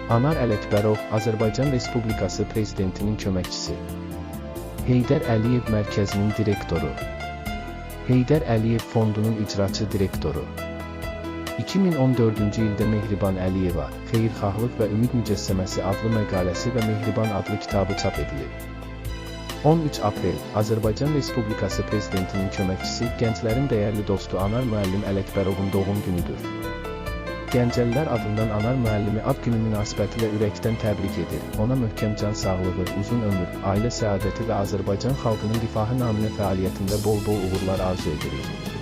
Anar Ələkbərov, Azərbaycan Respublikası Prezidentinin köməkçisi. Heydər Əliyev Mərkəzinin direktoru. Heydər Əliyev Fondunun icraçı direktoru. 2014-cü ildə Mehriban Əliyeva, Xeyirxahlıq və Ümid Mücəssəməsi adlı məqaləsi və Mehriban adlı kitabı çap edilib. 13 aprel, Azərbaycan Respublikası Prezidentinin köməkçisi, gənclərin dəyərli dostu Anar müəllim Ələkbərovun doğum günüdür. Gəncəlilər adından Anar müəllimi ad günü münasibətilə ürəkdən təbrik edir. Ona möhkəm can sağlığı, uzun ömür, ailə səadəti və Azərbaycan xalqının rifahı naminə fəaliyyətində bol-bol uğurlar arzu edirik.